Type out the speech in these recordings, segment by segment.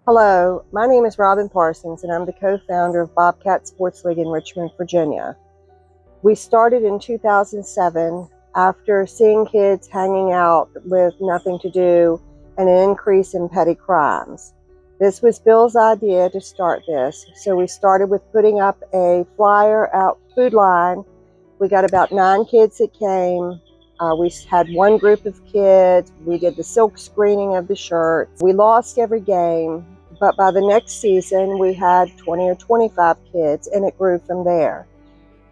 Hello, my name is Robin Parsons, and I'm the co-founder of Bobcat Sports League in Richmond, Virginia. We started in 2007 after seeing kids hanging out with nothing to do and an increase in petty crimes. This was Bill's idea to start this, so we started with putting up a flyer out food line. We got about 9 kids that came. We had one group of kids. We did the silk screening of the shirts. We lost every game, but by the next season, we had 20 or 25 kids, and it grew from there.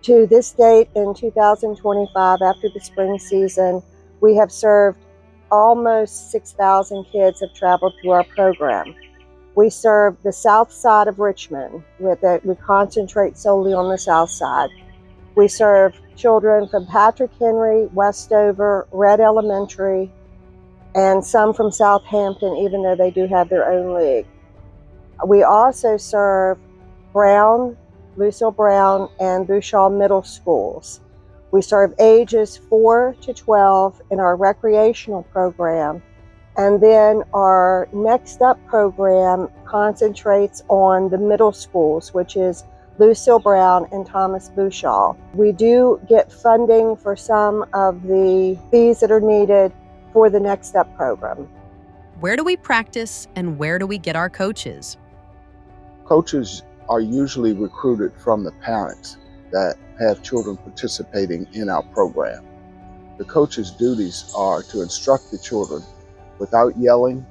To this date, in 2025, after the spring season, we have served almost 6,000 kids have traveled through our program. We serve the south side of Richmond. We concentrate solely on the south side. We serve children from Patrick Henry, Westover, Red Elementary, and some from Southampton, even though they do have their own league. We also serve Brown, Lucille Brown, and Bouchard Middle Schools. We serve ages 4 to 12 in our recreational program, and then our Next Up program concentrates on the middle schools, which is Lucille Brown and Thomas Bouchard. We do get funding for some of the fees that are needed for the Next Up program. Where do we practice and where do we get our coaches? Coaches are usually recruited from the parents that have children participating in our program. The coach's duties are to instruct the children without yelling,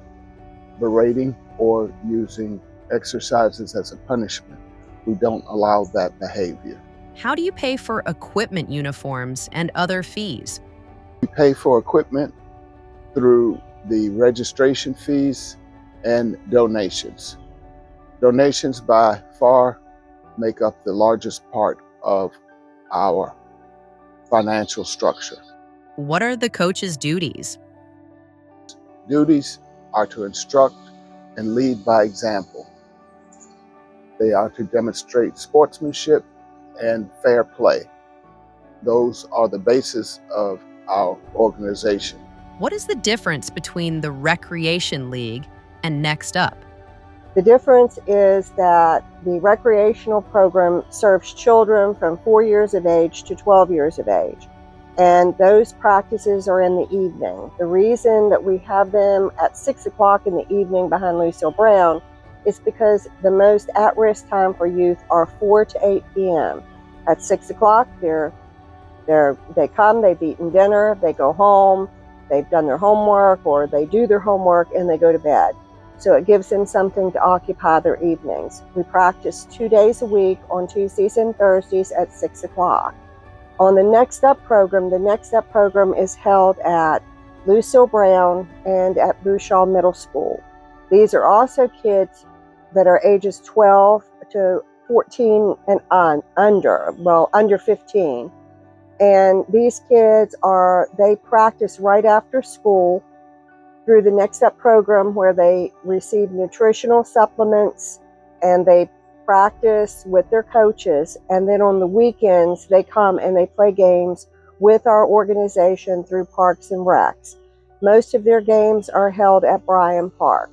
berating, or using exercises as a punishment. We don't allow that behavior. How do you pay for equipment, uniforms, and other fees? We pay for equipment through the registration fees and donations. Donations by far make up the largest part of our financial structure. What are the coach's duties? Duties are to instruct and lead by example. They are to demonstrate sportsmanship and fair play. Those are the basis of our organization. What is the difference between the Recreation League and Next Up? The difference is that the recreational program serves children from 4 years of age to 12 years of age, and those practices are in the evening. The reason that we have them at 6 o'clock in the evening behind Lucille Brown is because the most at-risk time for youth are 4 to 8 p.m. At 6 o'clock, they come, they've eaten dinner, they go home, they've done their homework, or they do their homework and they go to bed. So it gives them something to occupy their evenings. We practice 2 days a week on Tuesdays and Thursdays at 6 o'clock. On the Next Up program is held at Lucille Brown and at Bouchard Middle School. These are also kids that are ages 12 to 14 and under 15. And these kids they practice right after school through the Next Up program, where they receive nutritional supplements and they practice with their coaches. And then on the weekends, they come and they play games with our organization through Parks and Recs. Most of their games are held at Bryan Park.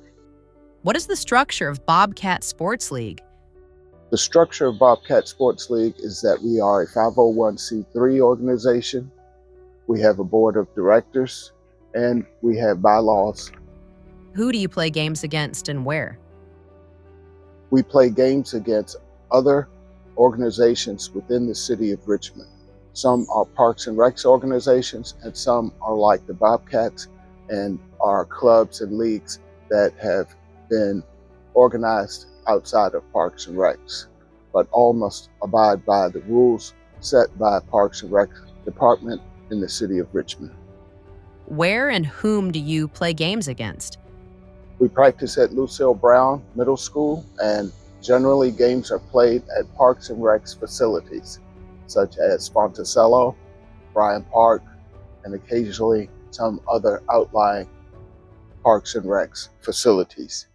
What is the structure of Bobcat Sports League? The structure of Bobcat Sports League is that we are a 501c3 organization. We have a board of directors, and we have bylaws. Who do you play games against and where? We play games against other organizations within the city of Richmond. Some are Parks and Recs organizations, and some are like the Bobcats and are clubs and leagues that have been organized outside of Parks and Recs, but all must abide by the rules set by Parks and Rec Department in the city of Richmond. Where and whom do you play games against? We practice at Lucille Brown Middle School, and generally games are played at Parks and Recs facilities, such as Sponticello, Bryan Park, and occasionally some other outlying Parks and Recs facilities.